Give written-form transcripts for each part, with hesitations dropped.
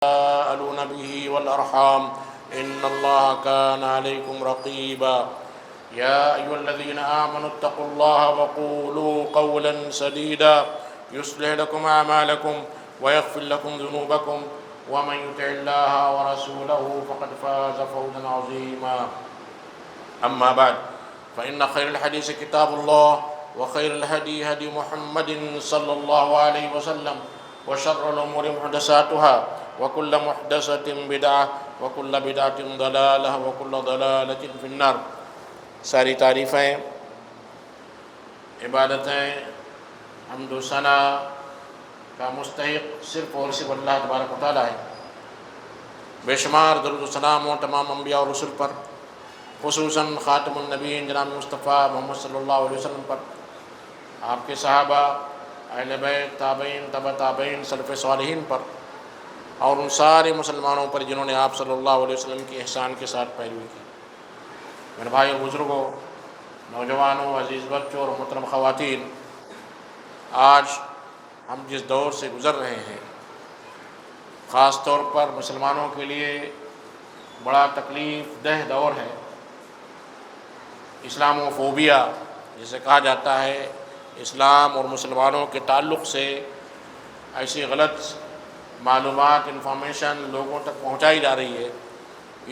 تساءلون به والأرحام إن الله كان عليكم رقيبا يا أيها الذين آمنوا اتقوا الله وقولوا قولا سديدا يصلح لكم أعمالكم ويغفر لكم ذنوبكم ومن يطع الله ورسوله فقد فاز فوزا عظيما أما بعد فإن خير الحديث كتاب الله وخير الهدي هدي محمد صلى الله عليه وسلم وشر الأمور محدثاتها وكل محدثة بدعة وكل بدعة ضلالة وكل ضلالة في النار۔ ساری تعریفیں، عبادتیں، حمد و ثنا کا مستحق صرف اور صرف اللہ تبارک و تعالیٰ ہے۔ بے شمار درود و سلام ہوں تمام انبیاء اور رسل پر، خصوصاً خاتم النبیین جناب مصطفیٰ محمد صلی اللہ علیہ وسلم پر، آپ کے صحابہ، اہل بیت، تابعین، تبع تابعین، سلف صالحین پر، اور ان سارے مسلمانوں پر جنہوں نے آپ صلی اللہ علیہ وسلم کی احسان کے ساتھ پیروی کی۔ میرے بھائی اور بزرگوں، نوجوانوں، عزیز بچوں اور محترم خواتین، آج ہم جس دور سے گزر رہے ہیں، خاص طور پر مسلمانوں کے لیے بڑا تکلیف دہ دور ہے۔ اسلاموفوبیا جسے کہا جاتا ہے، اسلام اور مسلمانوں کے تعلق سے ایسی غلط معلومات، انفارمیشن لوگوں تک پہنچائی جا رہی ہے۔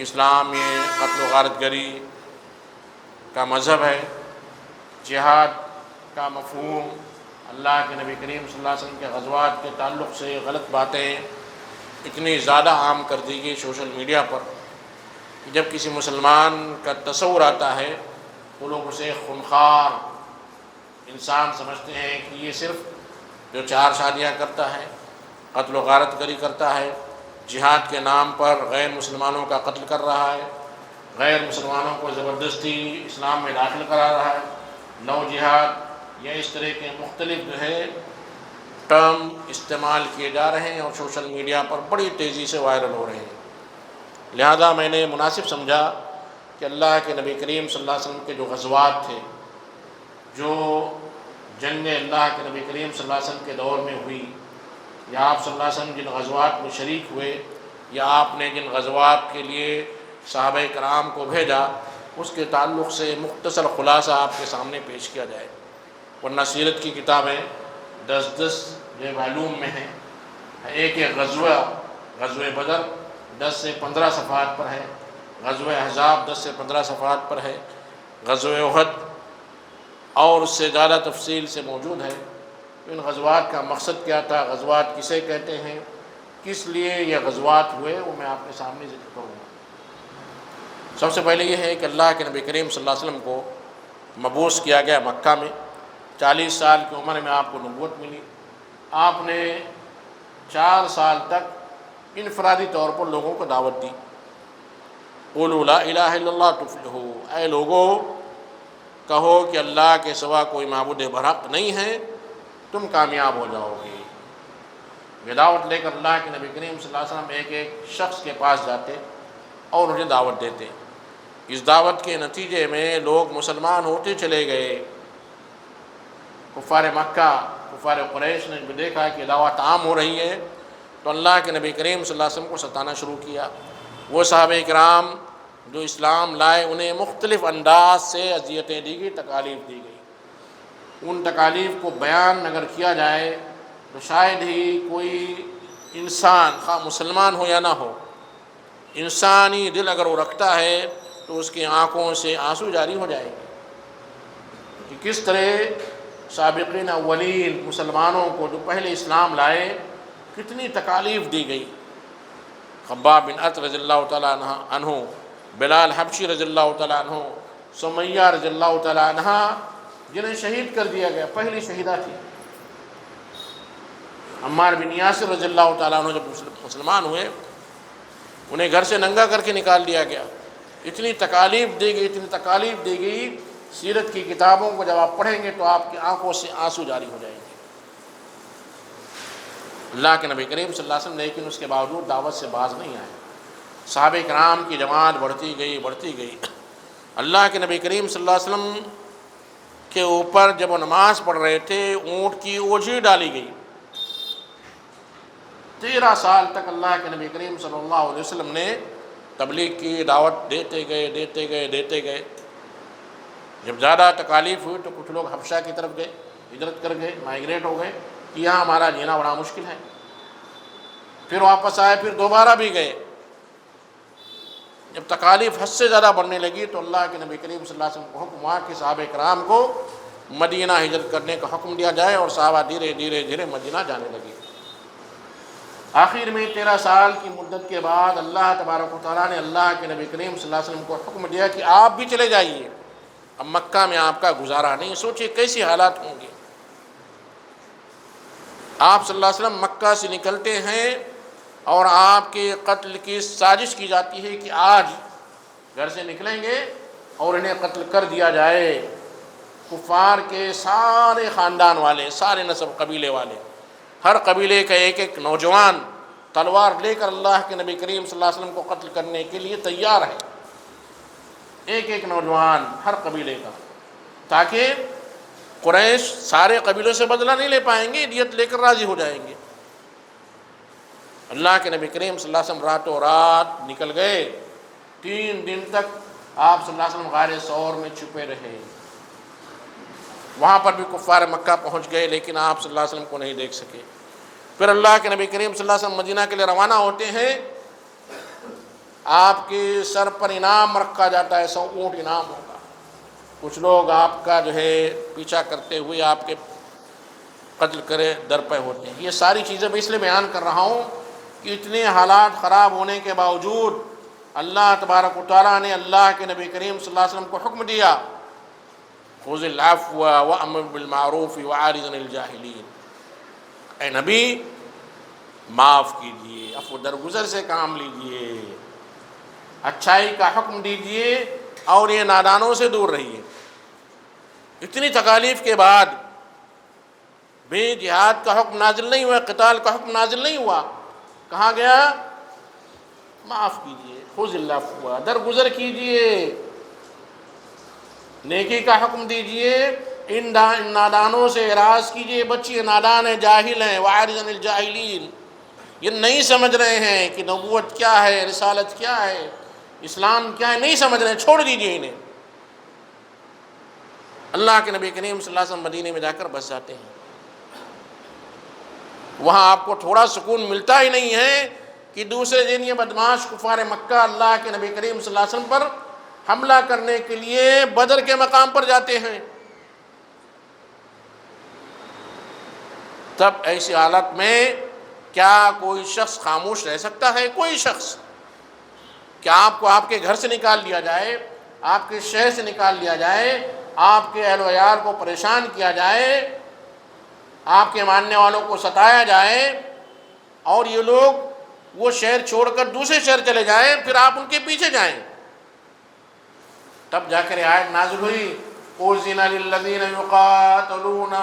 اسلام یہ قتل و غارت گری کا مذہب ہے، جہاد کا مفہوم، اللہ کے نبی کریم صلی اللہ علیہ وسلم کے غزوات کے تعلق سے غلط باتیں اتنی زیادہ عام کر دی گئی سوشل میڈیا پر کہ جب کسی مسلمان کا تصور آتا ہے تو لوگ اسے خونخوار انسان سمجھتے ہیں کہ یہ صرف جو 4 شادیاں کرتا ہے، قتل و غارت گری کرتا ہے، جہاد کے نام پر غیر مسلمانوں کا قتل کر رہا ہے، غیر مسلمانوں کو زبردستی اسلام میں داخل کرا رہا ہے، نو جہاد، یا اس طرح کے مختلف جو ہے ٹرم استعمال کیے جا رہے ہیں اور سوشل میڈیا پر بڑی تیزی سے وائرل ہو رہے ہیں۔ لہذا میں نے مناسب سمجھا کہ اللہ کے نبی کریم صلی اللہ علیہ وسلم کے جو غزوات تھے، جو جنگیں اللہ کے نبی کریم صلی اللہ علیہ وسلم کے دور میں ہوئی، یا آپ صلی اللہ علیہ وسلم جن غزوات میں شریک ہوئے، یا آپ نے جن غزوات کے لیے صحابہ کرام کو بھیجا، اس کے تعلق سے مختصر خلاصہ آپ کے سامنے پیش کیا جائے، ورنہ سیرت کی کتابیں 10 جو معلوم میں ہیں۔ ایک غزوہ بدر 10 سے 15 صفحات پر ہے، غزوہ احزاب 10 سے 15 صفحات پر ہے، غزوہ احد اور اس سے زیادہ تفصیل سے موجود ہے۔ ان غزوات کا مقصد کیا تھا، غزوات کسے کہتے ہیں، کس لیے یہ غزوات ہوئے، وہ میں آپ کے سامنے ذکر کروں گا۔ سب سے پہلے یہ ہے کہ اللہ کے نبی کریم صلی اللہ علیہ وسلم کو مبعوث کیا گیا مکہ میں، 40 سال کی عمر میں آپ کو نبوت ملی۔ آپ نے 4 سال تک انفرادی طور پر لوگوں کو دعوت دی، قولوا لا الہ الا اللہ تفلحوا، اے لوگو کہو کہ اللہ کے سوا کوئی معبود برحق نہیں ہے، تم کامیاب ہو جاؤ گے۔ یہ دعوت لے کر اللہ کے نبی کریم صلی اللہ علیہ وسلم ایک ایک شخص کے پاس جاتے اور انہیں دعوت دیتے۔ اس دعوت کے نتیجے میں لوگ مسلمان ہوتے چلے گئے۔ کفار مکہ، کفار قریش نے بھی دیکھا کہ دعوت عام ہو رہی ہے تو اللہ کے نبی کریم صلی اللہ علیہ وسلم کو ستانا شروع کیا۔ وہ صحابہ کرام جو اسلام لائے، انہیں مختلف انداز سے اذیتیں دی گئی، تکالیف دی گئی۔ ان تکالیف کو بیان اگر کیا جائے تو شاید ہی کوئی انسان، خواہ مسلمان ہو یا نہ ہو، انسانی دل اگر وہ رکھتا ہے تو اس کی آنکھوں سے آنسو جاری ہو جائے گے کہ کس طرح سابقین اولین مسلمانوں کو جو پہلے اسلام لائے کتنی تکالیف دی گئی۔ خباب بن ارت رضی اللہ تعالیٰ عنہ، بلال حبشی رضی اللہ تعالیٰ عنہ، سمیہ رضی اللہ تعالیٰ عنہ، جنہیں شہید کر دیا گیا، پہلی شہیدہ تھی۔ عمار بن یاسر رضی اللہ تعالیٰ عنہ جب مسلمان ہوئے، انہیں گھر سے ننگا کر کے نکال دیا گیا۔ اتنی تکالیف دی گئی، اتنی تکالیف دی گئی، سیرت کی کتابوں کو جب آپ پڑھیں گے تو آپ کی آنکھوں سے آنسو جاری ہو جائیں گے۔ اللہ کے نبی کریم صلی اللہ علیہ وسلم لیکن اس کے باوجود دعوت سے باز نہیں آئے۔ صحابہ کرام کی جماعت بڑھتی گئی۔ اللہ کے نبی کریم صلی اللہ علیہ وسلم کے اوپر جب وہ نماز پڑھ رہے تھے، اونٹ کی اوجھی ڈالی گئی، 13 سال تک اللہ کے نبی کریم صلی اللہ علیہ وسلم نے تبلیغ کی، دعوت دیتے گئے. جب زیادہ تکالیف ہوئی تو کچھ لوگ حبشہ کی طرف گئے، ہجرت کر گئے، مائیگریٹ ہو گئے کہ یہاں ہمارا جینا بڑا مشکل ہے. پھر واپس آئے، پھر دوبارہ بھی گئے. جب تکالیف حد سے زیادہ بڑھنے لگی تو اللہ کے نبی کریم صلی اللہ علیہ وسلم کو حکم ہوا کہ صحابہ کرام کو مدینہ ہجرت کرنے کا حکم دیا جائے، اور صحابہ دھیرے مدینہ جانے لگے. آخر میں 13 سال کی مدت کے بعد اللہ تبارک و تعالیٰ نے اللہ کے نبی کریم صلی اللہ علیہ وسلم کو حکم دیا کہ آپ بھی چلے جائیے، اب مکہ میں آپ کا گزارا نہیں. سوچئے کیسی حالات ہوں گے. آپ صلی اللہ علیہ وسلم مکہ سے نکلتے ہیں اور آپ کے قتل کی سازش کی جاتی ہے کہ آج گھر سے نکلیں گے اور انہیں قتل کر دیا جائے. کفار کے سارے خاندان والے، سارے نسب قبیلے والے، ہر قبیلے کا ایک نوجوان تلوار لے کر اللہ کے نبی کریم صلی اللہ علیہ وسلم کو قتل کرنے کے لیے تیار ہے. ایک نوجوان ہر قبیلے کا، تاکہ قریش سارے قبیلوں سے بدلہ نہیں لے پائیں گے، دیت لے کر راضی ہو جائیں گے. اللہ کے نبی کریم صلی اللہ علیہ وسلم راتوں رات نکل گئے. 3 دن تک آپ صلی اللہ علیہ وسلم غار ثور میں چھپے رہے. وہاں پر بھی کفار مکہ پہنچ گئے، لیکن آپ صلی اللہ علیہ وسلم کو نہیں دیکھ سکے. پھر اللہ کے نبی کریم صلی اللہ علیہ وسلم مدینہ کے لیے روانہ ہوتے ہیں. آپ کے سر پر انعام رکھا جاتا ہے، 100 اونٹ انعام ہوگا. کچھ لوگ آپ کا پیچھا کرتے ہوئے آپ کے قتل کرے درپے ہوتے ہیں. یہ ساری چیزیں میں اس لیے بیان کر رہا ہوں کہ اتنے حالات خراب ہونے کے باوجود اللہ تبارک و تعالیٰ نے اللہ کے نبی کریم صلی اللہ علیہ وسلم کو حکم دیا، خذ العفو وامر بالمعروف واعرض عن الجاہلین. اے نبی معاف کیجئے، عفو درگزر سے کام لیجئے، اچھائی کا حکم دیجئے اور یہ نادانوں سے دور رہیے. اتنی تکالیف کے بعد بھی جہاد کا حکم نازل نہیں ہوا، قتال کا حکم نازل نہیں ہوا. کہا گیا معاف کیجئے، خذ العفو، درگزر کیجئے، نیکی کا حکم دیجئے، ان نادانوں سے اعراض کیجئے. بچے نادان ہیں، جاہل ہیں. واعرض عن الجاہلین، یہ نہیں سمجھ رہے ہیں کہ نبوت کیا ہے، رسالت کیا ہے، اسلام کیا ہے، نہیں سمجھ رہے ہیں، چھوڑ دیجئے انہیں. اللہ کے نبی کریم صلی اللہ علیہ وسلم مدینے میں جا کر بس جاتے ہیں. وہاں آپ کو تھوڑا سکون ملتا ہی نہیں ہے کہ دوسرے دن یہ بدماش کفار مکہ اللہ کے نبی کریم صلی اللہ علیہ وسلم پر حملہ کرنے کے لیے بدر کے مقام پر جاتے ہیں. تب ایسی حالت میں کیا کوئی شخص خاموش رہ سکتا ہے؟ کوئی شخص؟ کیا آپ کو آپ کے گھر سے نکال لیا جائے، آپ کے شہر سے نکال لیا جائے، آپ کے اہل و عیال کو پریشان کیا جائے، آپ کے ماننے والوں کو ستایا جائے، اور یہ لوگ وہ شہر چھوڑ کر دوسرے شہر چلے جائیں، پھر آپ ان کے پیچھے جائیں؟ تب جا کر آیت نازل ہوئی، اُذِنَ لِلَّذِينَ يُقَاتَلُونَ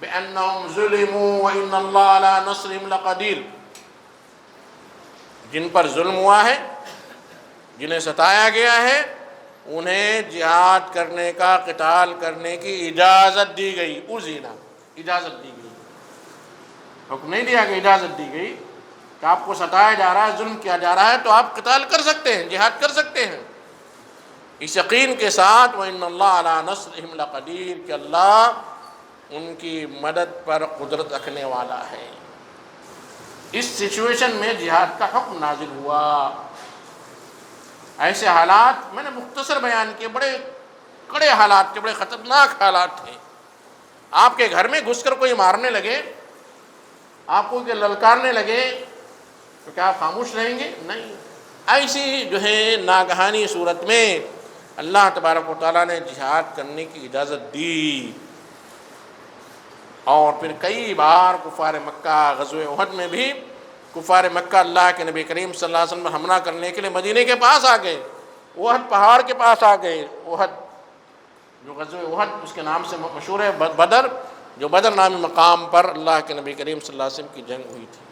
بِأَنَّهُمْ ظُلِمُوا وَإِنَّ اللَّهَ عَلَىٰ نَصْرِهِمْ لَقَدِيرٌ. جن پر ظلم ہوا ہے، جنہیں ستایا گیا ہے، انہیں جہاد کرنے کا، قتال کرنے کی اجازت دی گئی. اُذِنَ، اجازت دی گئی، حکم نہیں دیا کہ اجازت دی گئی کہ آپ کو ستایا جا رہا ہے، ظلم کیا جا رہا ہے تو آپ قتال کر سکتے ہیں، جہاد کر سکتے ہیں، اس یقین کے ساتھ وَإِنَّ اللَّهَ عَلَىٰ نَصْرِهِمْ لَقَدِيرٌ کہ اللہ ان کی مدد پر قدرت رکھنے والا ہے. اس سچویشن میں جہاد کا حکم نازل ہوا. ایسے حالات میں نے مختصر بیان کیے، بڑے کڑے حالات تھے، بڑے خطرناک حالات تھے. آپ کے گھر میں گھس کر کوئی مارنے لگے، آپ کو للکارنے لگے تو کیا آپ خاموش رہیں گے؟ نہیں. ایسی ناگہانی صورت میں اللہ تبارک و تعالیٰ نے جہاد کرنے کی اجازت دی. اور پھر کئی بار کفار مکہ، غزوہ احد میں بھی کفار مکہ اللہ کے نبی کریم صلی اللہ علیہ وسلم حملہ کرنے کے لیے مدینے کے پاس آ گئے، احد پہاڑ کے پاس آ گئے. احد جو غزوہ احد اس کے نام سے مشہور ہے، بدر، جو بدر نامی مقام پر اللہ کے نبی کریم صلی اللہ علیہ وسلم کی جنگ ہوئی تھی.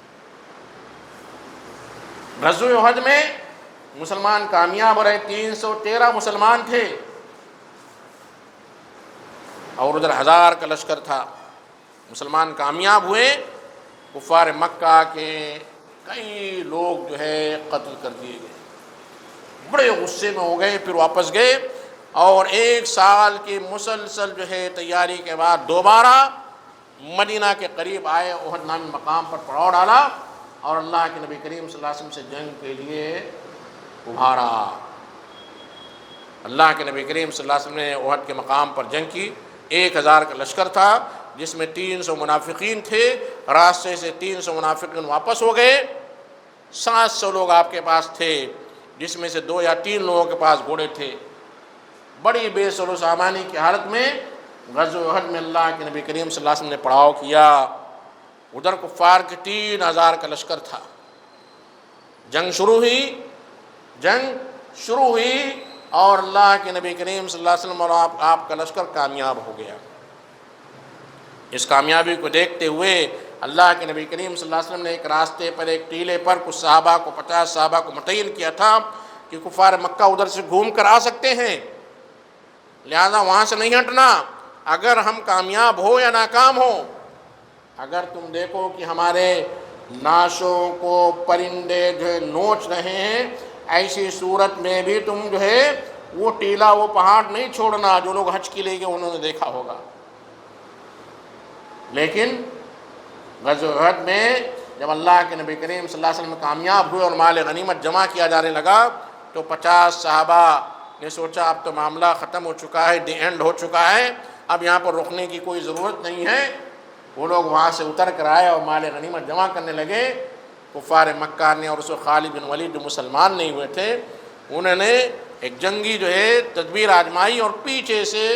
غزوہ احد میں مسلمان کامیاب رہے، 313 مسلمان تھے، اور ادھر 1000 کا لشکر تھا. مسلمان کامیاب ہوئے، کفار مکہ کے کئی لوگ جو ہے قتل کر دیے گئے، بڑے غصے میں ہو گئے، پھر واپس گئے اور 1 سال کی مسلسل جو ہے تیاری کے بعد دوبارہ مدینہ کے قریب آئے، احد نامی مقام پر پڑاؤ ڈالا اور اللہ کے نبی کریم صلی اللہ علیہ وسلم سے جنگ کے لیے ابھارا۔ اللہ کے نبی کریم صلی اللہ علیہ وسلم نے احد کے مقام پر جنگ کی، 1000 کا لشکر تھا جس میں 300 منافقین تھے، راستے سے 300 منافقین واپس ہو گئے، 700 لوگ آپ کے پاس تھے جس میں سے 2 یا 3 لوگوں کے پاس گھوڑے تھے۔ بڑی بے سر و سامانی کی حالت میں غزوہ احد میں اللہ کے نبی کریم صلی اللہ علیہ وسلم نے پڑاؤ کیا۔ ادھر کفار کے 3000 کا لشکر تھا۔ جنگ شروع ہوئی اور اللہ کے نبی کریم صلی اللہ علیہ وسلم اور آپ کا لشکر کامیاب ہو گیا۔ اس کامیابی کو دیکھتے ہوئے اللہ کے نبی کریم صلی اللہ علیہ وسلم نے ایک راستے پر، ایک ٹیلے پر کچھ صحابہ کو 50 صحابہ کو متعین کیا تھا کہ کفار مکہ ادھر سے گھوم کر آ سکتے ہیں، لہذا وہاں سے نہیں ہٹنا۔ اگر ہم کامیاب ہو یا ناکام ہو، اگر تم دیکھو کہ ہمارے ناشوں کو پرندے جو ہے نوچ رہے ہیں، ایسی صورت میں بھی تم جو ہے وہ ٹیلا وہ پہاڑ نہیں چھوڑنا۔ جو لوگ حج کے لیے گئے انہوں نے دیکھا ہوگا۔ لیکن غزوہ احد میں جب اللہ کے نبی کریم صلی اللہ علیہ وسلم کامیاب ہوئے اور مال غنیمت جمع کیا جانے لگا تو 50 صحابہ نے سوچا اب تو معاملہ ختم ہو چکا ہے، دی اینڈ ہو چکا ہے، اب یہاں پر رکنے کی کوئی ضرورت نہیں ہے۔ وہ لوگ وہاں سے اتر کر آئے اور مال غنیمت جمع کرنے لگے۔ کفار مکہ نے اور اس وقت خالد بن ولید جو مسلمان نہیں ہوئے تھے، انہوں نے ایک جنگی جو ہے تدبیر آزمائی اور پیچھے سے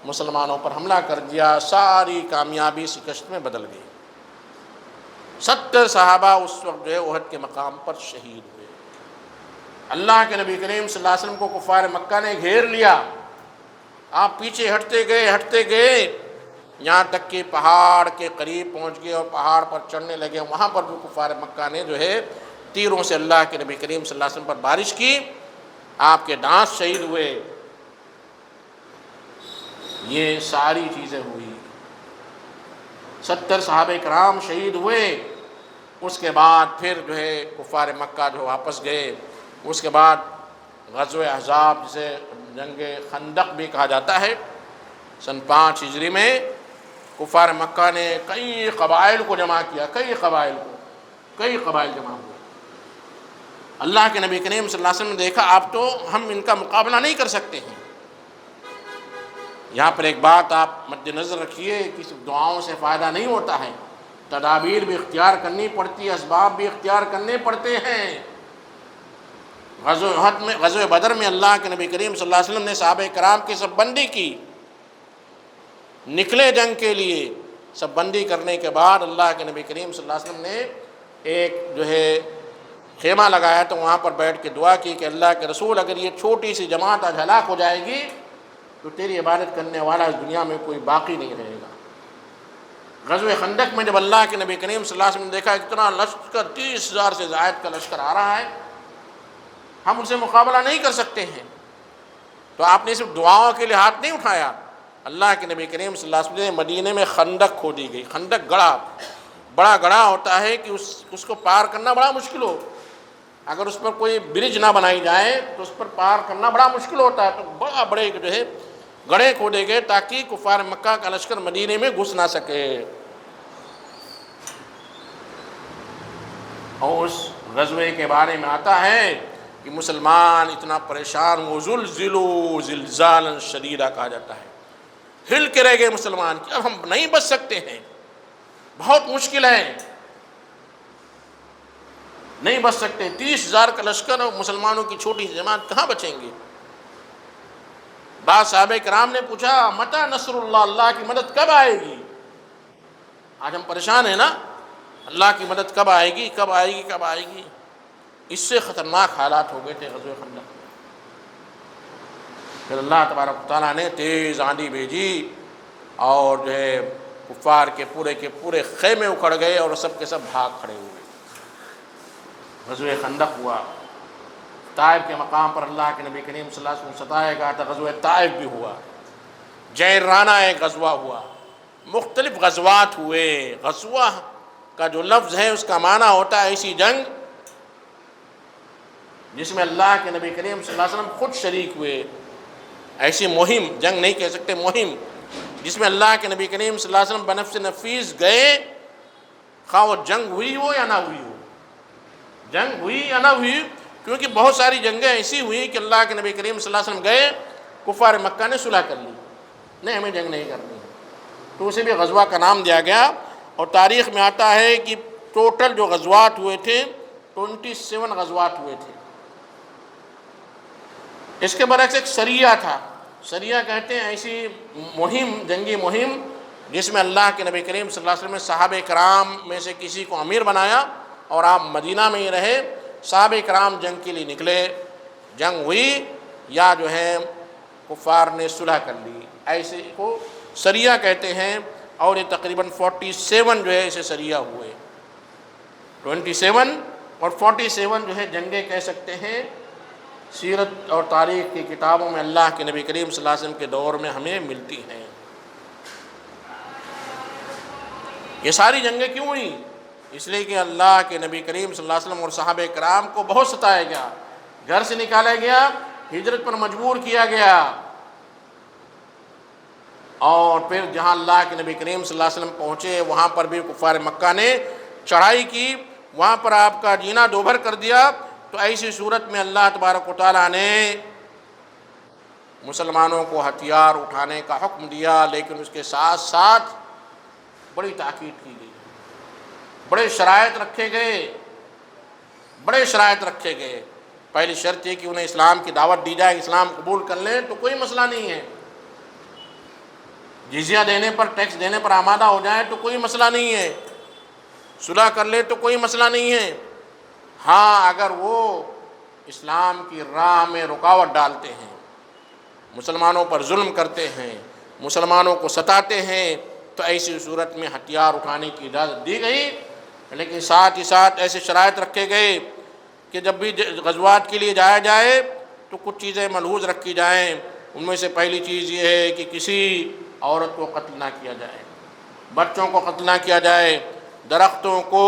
مسلمانوں پر حملہ کر دیا۔ ساری کامیابی شکست میں بدل گئی۔ 70 صحابہ اس وقت جو ہے احد کے مقام پر شہید ہوئے۔ اللہ کے نبی کریم صلی اللہ علیہ وسلم کو کفار مکہ نے گھیر لیا۔ آپ پیچھے ہٹتے گئے یہاں تک کہ پہاڑ کے قریب پہنچ گئے اور پہاڑ پر چڑھنے لگے۔ وہاں پر بھی کفار مکہ نے جو ہے تیروں سے اللہ کے نبی کریم صلی اللہ علیہ وسلم پر بارش کی، آپ کے دانت شہید ہوئے۔ یہ ساری چیزیں ہوئی، 70 صحابہ کرام شہید ہوئے۔ اس کے بعد پھر جو ہے کفار مکہ جو واپس گئے۔ اس کے بعد غزوہ احزاب جسے جنگ خندق بھی کہا جاتا ہے، سن 5 ہجری میں کفار مکہ نے کئی قبائل کو جمع کیا، کئی قبائل جمع ہوئے۔ اللہ کے نبی کریم صلی اللہ علیہ وسلم نے دیکھا اب تو ہم ان کا مقابلہ نہیں کر سکتے ہیں۔ یہاں پر ایک بات آپ مد نظر رکھیے کہ صرف دعاؤں سے فائدہ نہیں ہوتا ہے، تدابیر بھی اختیار کرنی پڑتی ہے، اسباب بھی اختیار کرنے پڑتے ہیں۔ غزوہ بدر میں اللہ کے نبی کریم صلی اللہ علیہ وسلم نے صحابہ کرام کی سب بندی کی، نکلے جنگ کے لیے۔ سب بندی کرنے کے بعد اللہ کے نبی کریم صلی اللہ علیہ وسلم نے ایک جو ہے خیمہ لگایا تو وہاں پر بیٹھ کے دعا کی کہ اللہ کے رسول اگر یہ چھوٹی سی جماعت آج ہلاک ہو جائے گی تو تیری عبادت کرنے والا اس دنیا میں کوئی باقی نہیں رہے گا۔ غزوہ خندق میں جب اللہ کے نبی کریم صلی اللہ علیہ وسلم نے دیکھا اتنا لشکر 30,000 سے زائد کا لشکر آ رہا ہے، ہم ان سے مقابلہ نہیں کر سکتے ہیں، تو آپ نے صرف دعاؤں کے لیے ہاتھ نہیں اٹھایا۔ اللہ کے نبی کریم صلی اللہ علیہ وسلم نے مدینے میں خندق کھودی گئی۔ خندق گڑھا، بڑا گڑھا ہوتا ہے کہ اس کو پار کرنا بڑا مشکل ہو، اگر اس پر کوئی برج نہ بنائی جائے تو اس پر پار کرنا بڑا مشکل ہوتا ہے، تو بڑے جو ہے گڑھے کھودے گئے تاکہ کفار مکہ کا لشکر مدینے میں گھس نہ سکے۔ اور اس غزوے کے بارے میں آتا ہے کہ مسلمان اتنا پریشان وہ زلزلوا زلزالا شدیدا کہا جاتا ہے، ہل کے رہ گئے مسلمان کہ اب ہم نہیں بچ سکتے ہیں، بہت مشکل ہے، نہیں بچ سکتے۔ 30,000 کا لشکر اور مسلمانوں کی چھوٹی جماعت کہاں بچیں گے؟ بعض صحابہ کرام نے پوچھا متی نصر اللہ، اللہ کی مدد کب آئے گی؟ آج ہم پریشان ہیں نا، اللہ کی مدد کب آئے گی، کب آئے گی، کب آئے گی؟ اس سے خطرناک حالات ہو گئے تھے غزوہ خندق۔ پھر اللہ تبارک و تعالیٰ نے تیز آندھی بھیجی اور جو ہے کفار کے پورے خیمے اکھڑ گئے اور سب کے سب بھاگ کھڑے ہوئے۔ غزوہ خندق ہوا۔ طائف کے مقام پر اللہ کے نبی کریم صلی اللہ علیہ وسلم ستایا گیا تھا، غزوہ طائف بھی ہوا۔ جعرانہ ایک غزوہ ہوا، مختلف غزوات ہوئے۔ غزوہ کا جو لفظ ہے اس کا معنی ہوتا ہے ایسی جنگ جس میں اللہ کے نبی کریم صلی اللہ علیہ وسلم خود شریک ہوئے، ایسی مہم، جنگ نہیں کہہ سکتے، مہم جس میں اللہ کے نبی کریم صلی اللہ علیہ وسلم بنفس نفیس گئے، خواہ وہ جنگ ہوئی ہو یا نہ ہوئی ہو، جنگ ہوئی یا نہ ہوئی، کیونکہ بہت ساری جنگیں ایسی ہوئی کہ اللہ کے نبی کریم صلی اللہ علیہ وسلم گئے، کفار مکہ نے صلح کر لی، نہیں ہمیں جنگ نہیں کرنی ہے، تو اسے بھی غزوہ کا نام دیا گیا۔ اور تاریخ میں آتا ہے کہ ٹوٹل جو غزوات ہوئے تھے 27 غزوات ہوئے تھے۔ اس کے برعکس ایک سریہ تھا، سریہ کہتے ہیں ایسی مہم، جنگی مہم جس میں اللہ کے نبی کریم صلی اللہ علیہ وسلم نے صحابہ کرام میں سے کسی کو امیر بنایا اور آپ مدینہ میں ہی رہے، صحابہ کرام جنگ کے لیے نکلے، جنگ ہوئی یا جو ہے کفار نے صلح کر لی، ایسے کو سریہ کہتے ہیں۔ اور یہ تقریباً 47 جو ہے ایسے سریہ ہوئے، 27 اور 47 جو ہے جنگیں کہہ سکتے ہیں۔ سیرت اور تاریخ کی کتابوں میں اللہ کے نبی کریم صلی اللہ علیہ وسلم کے دور میں ہمیں ملتی ہیں۔ یہ ساری جنگیں کیوں ہوئیں؟ اس لیے کہ اللہ کے نبی کریم صلی اللہ علیہ وسلم اور صحابہ کرام کو بہت ستایا گیا، گھر سے نکالا گیا، ہجرت پر مجبور کیا گیا، اور پھر جہاں اللہ کے نبی کریم صلی اللہ علیہ وسلم پہنچے وہاں پر بھی کفار مکہ نے چڑھائی کی، وہاں پر آپ کا جینا دوبھر کر دیا۔ تو ایسی صورت میں اللہ تبارک و تعالیٰ نے مسلمانوں کو ہتھیار اٹھانے کا حکم دیا، لیکن اس کے ساتھ ساتھ بڑی تاکید کی گئی، بڑے شرائط رکھے گئے، بڑے شرائط رکھے گئے۔ پہلی شرط یہ کہ انہیں اسلام کی دعوت دی جائے، اسلام قبول کر لیں تو کوئی مسئلہ نہیں ہے، جزیہ دینے پر، ٹیکس دینے پر آمادہ ہو جائیں تو کوئی مسئلہ نہیں ہے، صلح کر لیں تو کوئی مسئلہ نہیں ہے۔ ہاں اگر وہ اسلام کی راہ میں رکاوٹ ڈالتے ہیں، مسلمانوں پر ظلم کرتے ہیں، مسلمانوں کو ستاتے ہیں، تو ایسی صورت میں ہتھیار اٹھانے کی اجازت دی گئی، لیکن ساتھ ہی ساتھ ایسے شرائط رکھے گئے کہ جب بھی غزوات کے لیے جایا جائے تو کچھ چیزیں ملحوظ رکھی جائیں۔ ان میں سے پہلی چیز یہ ہے کہ کسی عورت کو قتل نہ کیا جائے، بچوں کو قتل نہ کیا جائے، درختوں کو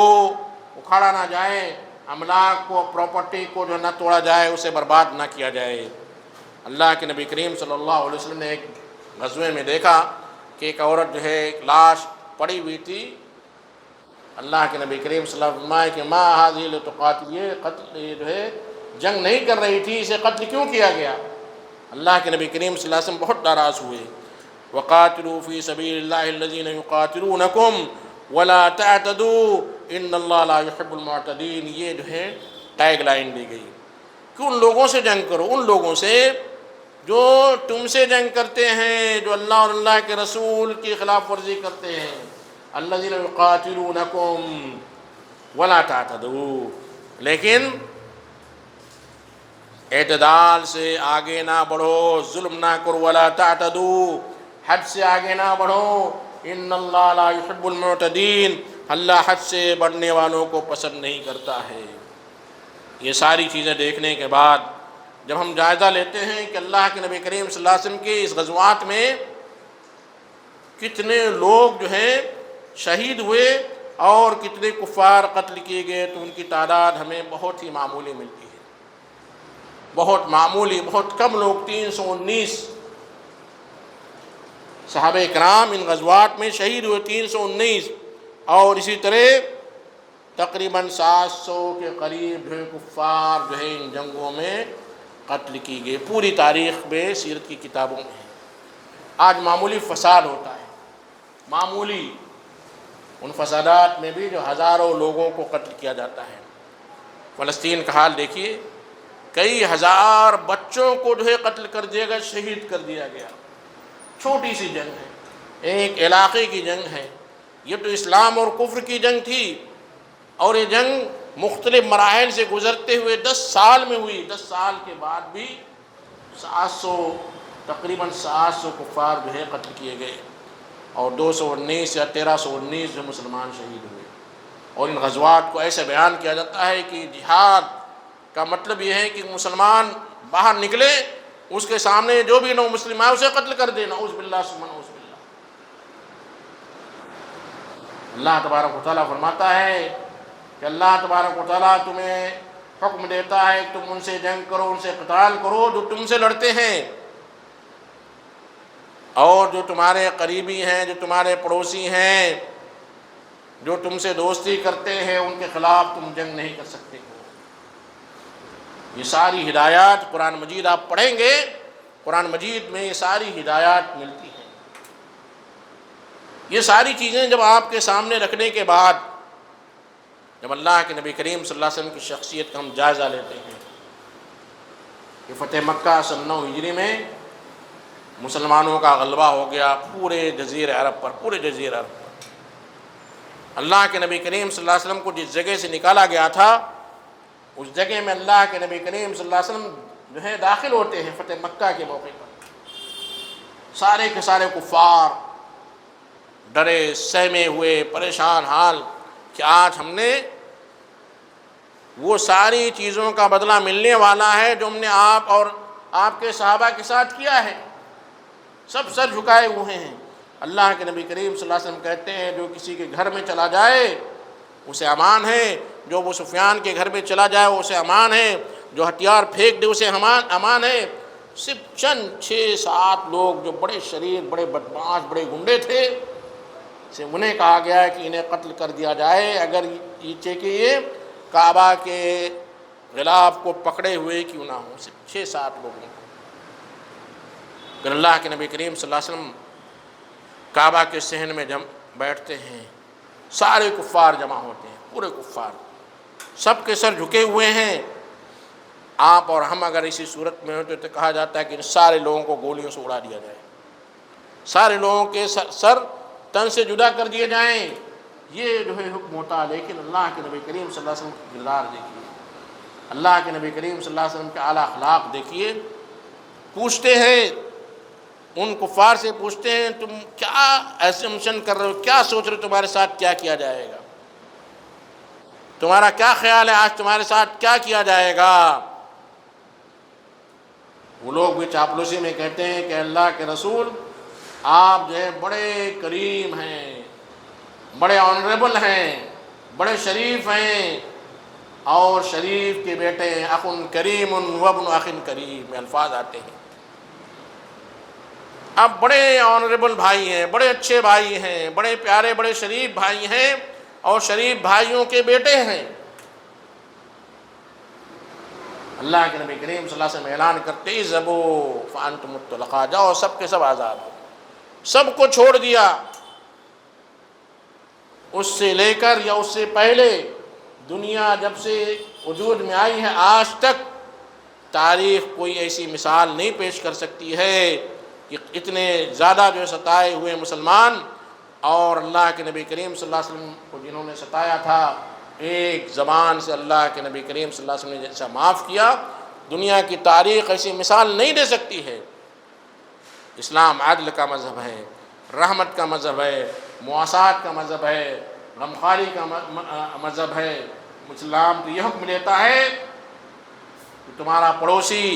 اکھاڑا نہ جائے، املاک کو، پراپرٹی کو جو نہ توڑا جائے، اسے برباد نہ کیا جائے۔ اللہ کے نبی کریم صلی اللہ علیہ وسلم نے ایک غزوے میں دیکھا کہ ایک عورت جو ہے ایک لاش پڑی ہوئی تھی، اللہ کے نبی کریم صلی اللہ علیہ وسلم فرمائے کہ ما ھذہ لتقاتل، یہ قتل، یہ جو ہے جنگ نہیں کر رہی تھی، اسے قتل کیوں کیا گیا؟ اللہ کے نبی کریم صلی اللہ علیہ وسلم بہت ناراض ہوئے۔ وقاتلوا فی سبیل اللہ الذین یقاتلونکم ولا تعتدوا ان اللہ لا يحب المعتدین، یہ جو ہے ٹیگ لائن دی گئی کہ ان لوگوں سے جنگ کرو، ان لوگوں سے جو تم سے جنگ کرتے ہیں، جو اللہ اور اللہ کے رسول کی خلاف ورزی کرتے ہیں، الذین یقاتلونکم ولا تعتدوا، لیکن اعتدال سے آگے نہ بڑھو، ظلم نہ کرو، ولا تعتدوا، حد سے آگے نہ بڑھو، ان اللہ لا يحب المعتدین، اللہ حد سے بڑھنے والوں کو پسند نہیں کرتا ہے۔ یہ ساری چیزیں دیکھنے کے بعد جب ہم جائزہ لیتے ہیں کہ اللہ کے نبی کریم صلی اللہ علیہ وسلم کے اس غزوات میں کتنے لوگ جو ہیں شہید ہوئے اور کتنے کفار قتل کیے گئے، تو ان کی تعداد ہمیں بہت ہی معمولی ملتی ہے، بہت معمولی، بہت کم لوگ، 319 صحابہ کرام ان غزوات میں شہید ہوئے، 319، اور اسی طرح تقریباً 700 کے قریب جو ہے کفار جو ہے ان جنگوں میں قتل کی گئے، پوری تاریخ میں سیرت کی کتابوں میں ہے۔ آج معمولی فساد ہوتا ہے، معمولی، ان فسادات میں بھی جو ہزاروں لوگوں کو قتل کیا جاتا ہے۔ فلسطین کا حال دیکھیے، کئی ہزار بچوں کو جو ہے قتل کر دیا گیا، شہید کر دیا گیا۔ چھوٹی سی جنگ ہے، ایک علاقے کی جنگ ہے، یہ تو اسلام اور کفر کی جنگ تھی، اور یہ جنگ مختلف مراحل سے گزرتے ہوئے 10 سال میں ہوئی۔ 10 سال کے بعد بھی 700، تقریباً 700 کفار جو ہے قتل کیے گئے، اور 219 یا 1319 جو مسلمان شہید ہوئے۔ اور ان غزوات کو ایسے بیان کیا جاتا ہے کہ جہاد کا مطلب یہ ہے کہ مسلمان باہر نکلے، اس کے سامنے جو بھی نو مسلم ہے اسے قتل کر دینا، نعوذ باللہ ثم نعوذ باللہ۔ اللہ تبارک و تعالیٰ فرماتا ہے کہ اللہ تبارک و تعالیٰ تمہیں حکم دیتا ہے کہ تم ان سے جنگ کرو، ان سے قتال کرو جو تم سے لڑتے ہیں، اور جو تمہارے قریبی ہیں، جو تمہارے پڑوسی ہیں، جو تم سے دوستی کرتے ہیں، ان کے خلاف تم جنگ نہیں کر سکتے ہو۔ یہ ساری ہدایات قرآن مجید آپ پڑھیں گے، قرآن مجید میں یہ ساری ہدایات ملتی ہیں۔ یہ ساری چیزیں جب آپ کے سامنے رکھنے کے بعد، جب اللہ کے نبی کریم صلی اللہ علیہ وسلم کی شخصیت کا ہم جائزہ لیتے ہیں کہ فتح مکہ سن 9 ہجری میں مسلمانوں کا غلبہ ہو گیا پورے جزیرہ عرب پر، پورے جزیرہ عرب پر۔ اللہ کے نبی کریم صلی اللہ علیہ وسلم کو جس جگہ سے نکالا گیا تھا، اس جگہ میں اللہ کے نبی کریم صلی اللہ علیہ وسلم جو ہے داخل ہوتے ہیں فتح مکہ کے موقع پر۔ سارے کے سارے کفار ڈرے، سہمے ہوئے، پریشان حال کہ آج ہم نے وہ ساری چیزوں کا بدلہ ملنے والا ہے جو ہم نے آپ اور آپ کے صحابہ کے ساتھ کیا ہے۔ سب سر جھکائے ہوئے ہیں۔ اللہ کے نبی کریم صلی اللہ علیہ وسلم کہتے ہیں جو کسی کے گھر میں چلا جائے اسے امان ہے، جو ابو سفیان کے گھر میں چلا جائے اسے امان ہے، جو ہتھیار پھینک دے اسے امان ہے۔ صرف چند 6-7 لوگ جو بڑے شریر، بڑے بدماش، بڑے گنڈے تھے، سے انہیں کہا گیا ہے کہ انہیں قتل کر دیا جائے، اگر یہ کعبہ کے غلاف کو پکڑے ہوئے کیوں نہ ہوں۔ صرف 6-7 لوگوں کو۔ اگر اللہ کے نبی کریم صلی اللہ علیہ وسلم کعبہ کے صحن میں بیٹھتے ہیں، سارے کفار جمع ہوتے ہیں، پورے کفار، سب کے سر جھکے ہوئے ہیں۔ آپ اور ہم اگر اسی صورت میں ہوتے تو کہا جاتا ہے کہ ان سارے لوگوں کو گولیوں سے اڑا دیا جائے، سارے لوگوں کے سر تن سے جدا کر دیے جائیں۔ یہ جو ہے حکم ہوتا ہے، لیکن اللہ کے نبی کریم صلی اللہ علیہ وسلم کی کردار دیکھیے، اللہ کے نبی کریم صلی اللہ علیہ وسلم کے اعلیٰ اخلاق دیکھیے۔ پوچھتے ہیں ان کفار سے، پوچھتے ہیں تم کیا ایسمشن کر رہے ہو، کیا سوچ رہے ہو، تمہارے ساتھ کیا کیا جائے گا، تمہارا کیا خیال ہے آج تمہارے ساتھ کیا کیا جائے گا؟ وہ لوگ بھی چاپلوسی میں کہتے ہیں کہ اللہ کے رسول آپ جو ہے بڑے کریم ہیں، بڑے آنریبل ہیں، بڑے شریف ہیں، اور شریف کے بیٹے ہیں، اخ کریم وابن اخ کریم میں الفاظ آتے ہیں۔ آپ بڑے آنریبل بھائی ہیں، بڑے اچھے بھائی ہیں، بڑے پیارے، بڑے شریف بھائی ہیں، اور شریف بھائیوں کے بیٹے ہیں۔ اللہ کے نبی کریم صلی اللہ علیہ وسلم اعلان کرتے اذهبوا فانتم الطلقاء، جاؤ سب کے سب آزاد ہو۔ سب کو چھوڑ دیا، اس سے لے کر یا اس سے پہلے دنیا جب سے وجود میں آئی ہے آج تک تاریخ کوئی ایسی مثال نہیں پیش کر سکتی ہے کہ اتنے زیادہ جو ستائے ہوئے مسلمان اور اللہ کے نبی کریم صلی اللہ علیہ وسلم کو جنہوں نے ستایا تھا، ایک زبان سے اللہ کے نبی کریم صلی اللہ علیہ وسلم نے جیسا معاف کیا، دنیا کی تاریخ ایسی مثال نہیں دے سکتی ہے۔ اسلام عدل کا مذہب ہے، رحمت کا مذہب ہے، مواسات کا مذہب ہے، غمخواری کا مذہب ہے۔ اسلام تو یہ حکم دیتا ہے کہ تمہارا پڑوسی،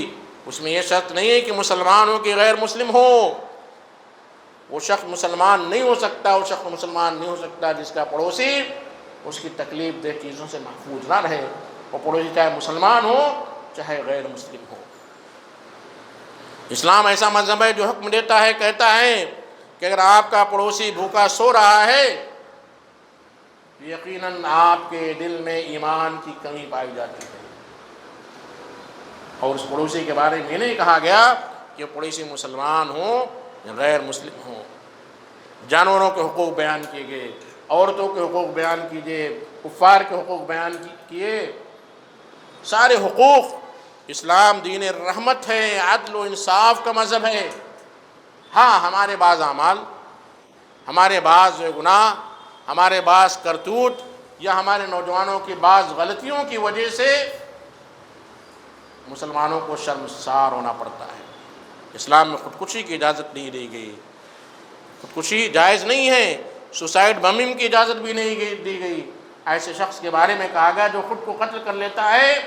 اس میں یہ شرط نہیں ہے کہ مسلمان ہو کہ غیر مسلم ہو، وہ شخص مسلمان نہیں ہو سکتا، وہ شخص مسلمان نہیں ہو سکتا جس کا پڑوسی اس کی تکلیف دہ چیزوں سے محفوظ نہ رہے، وہ پڑوسی چاہے مسلمان ہو چاہے غیر مسلم ہو۔ اسلام ایسا مذہب ہے جو حکم دیتا ہے، کہتا ہے کہ اگر آپ کا پڑوسی بھوکا سو رہا ہے یقیناً آپ کے دل میں ایمان کی کمی پائی جاتی ہے، اور اس پڑوسی کے بارے میں نہیں کہا گیا کہ پڑوسی مسلمان ہوں یا غیر مسلم ہوں۔ جانوروں کے حقوق بیان کیے گئے، عورتوں کے حقوق بیان کیجئے، کفار کے حقوق بیان کیے، سارے حقوق۔ اسلام دین رحمت ہے، عدل و انصاف کا مذہب ہے۔ ہاں ہمارے بعض اعمال، ہمارے بعض گناہ، ہمارے بعض کرتوت یا ہمارے نوجوانوں کی بعض غلطیوں کی وجہ سے مسلمانوں کو شرمسار ہونا پڑتا ہے۔ اسلام میں خودکشی کی اجازت نہیں دی گئی، خودکشی جائز نہیں ہے، سوسائڈ بمنگ کی اجازت بھی نہیں دی گئی۔ ایسے شخص کے بارے میں کہا گیا جو خود کو قتل کر لیتا ہے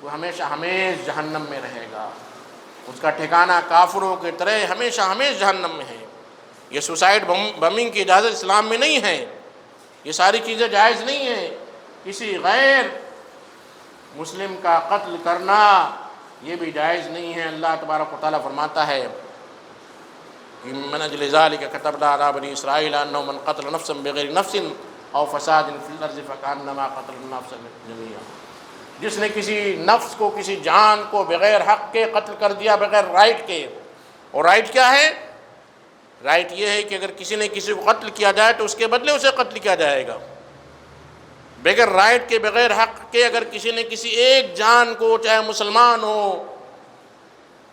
وہ ہمیشہ ہمیش جہنم میں رہے گا، اس کا ٹھکانہ کافروں کی طرح ہمیشہ ہمیش جہنم میں ہے۔ یہ سوسائڈ بمنگ کی اجازت اسلام میں نہیں ہے، یہ ساری چیزیں جائز نہیں ہیں۔ کسی غیر مسلم کا قتل کرنا یہ بھی جائز نہیں ہے۔ اللہ تبارک و تعالیٰ فرماتا ہے من اجل ذلك كتبنا على بني اسرائيل انه من قتل نفسا بغير نفس او فساد في الارض فكانما قتل الناس جميعا، جس نے کسی نفس کو، کسی جان کو بغیر حق کے قتل کر دیا، بغیر رائٹ کے۔ اور رائٹ کیا ہے؟ رائٹ یہ ہے کہ اگر کسی نے کسی کو قتل کیا جائے تو اس کے بدلے اسے قتل کیا جائے گا۔ بغیر رائٹ کے، بغیر حق کے اگر کسی نے کسی ایک جان کو، چاہے مسلمان ہو،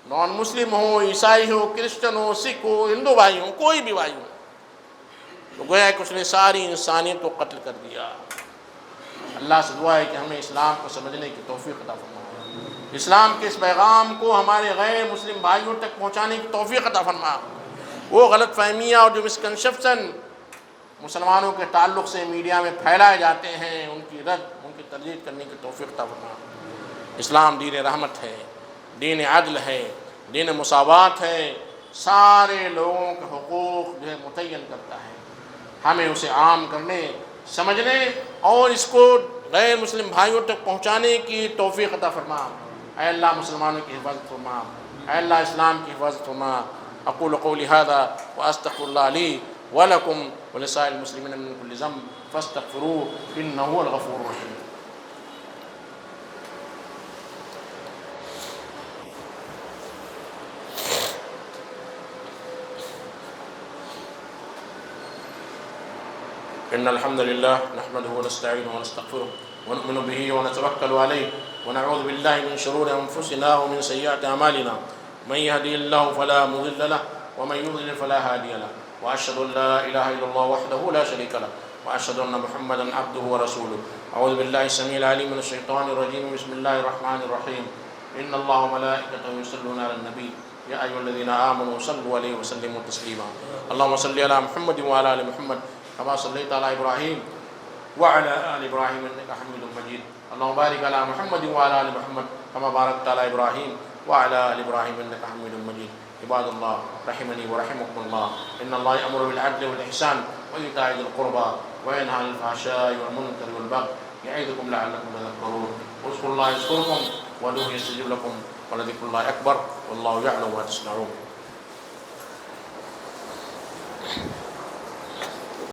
نان مسلم ہو، عیسائی ہو، کرسچن ہو، سکھ ہو، ہندو بھائی ہو، کوئی بھی بھائی ہو، تو گویا کہ اس نے ساری انسانیت کو قتل کر دیا۔ اللہ سے دعا ہے کہ ہمیں اسلام کو سمجھنے کی توفیق عطا فرما، اسلام کے اس پیغام کو ہمارے غیر مسلم بھائیوں تک پہنچانے کی توفیق عطا فرما۔ وہ غلط فہمیاں اور جو مسکنسیپشن مسلمانوں کے تعلق سے میڈیا میں پھیلائے جاتے ہیں، ان کی رد، ان کی تردید کرنے کی توفیق عطا فرما۔ اسلام دین رحمت ہے، دین عدل ہے، دین مساوات ہے، سارے لوگوں کے حقوق جو ہے متعین کرتا ہے۔ ہمیں اسے عام کرنے، سمجھنے اور اس کو غیر مسلم بھائیوں تک پہنچانے کی توفیق عطا فرما۔ اے اللہ مسلمانوں کی حفاظت فرما، اے اللہ اسلام کی حفاظت فرما۔ اقول قولی ھذا واستغفر اللہ لی ولکم ولسائر المسلمین من کل ذنب فاستغفروہ انہ هو الغفور الرحیم۔ إن الحمد لله نحمده ونستعينه ونستغفره ونؤمن به ونتوكل عليه ونعوذ بالله من شرور أنفسنا ومن سيئات أعمالنا، من يهدي الله فلا مضل له ومن يضلل فلا هادي له، وأشهد أن لا إله إلا الله وحده لا شريك له، وأشهد أن محمدا عبده ورسوله۔ أعوذ بالله السميع العليم من الشيطان الرجيم، بسم الله الرحمن الرحيم۔ إن الله وملائكته يصلون على النبي يا أيها الذين آمنوا صلوا عليه وسلموا تسليما۔ اللهم صل على محمد وعلى آل محمد كما صليت على إبراهيم وعلى آل إبراهيم إنك حميد مجيد۔ اللهم بارك على محمد وعلى آل محمد كما باركت على إبراهيم وعلى آل إبراهيم إنك حميد مجيد۔ عباد الله رحمني ورحمكم الله، إن الله يأمر بالعدل والإحسان وإيتاء ذي القربى وينهى عن الفحشاء والمنكر والبغي يعظكم لعلكم تذكرون۔ اذكروا الله يذكركم وادعوه يستجب لكم ولذكر الله أكبر والله يعلم ما تصنعون۔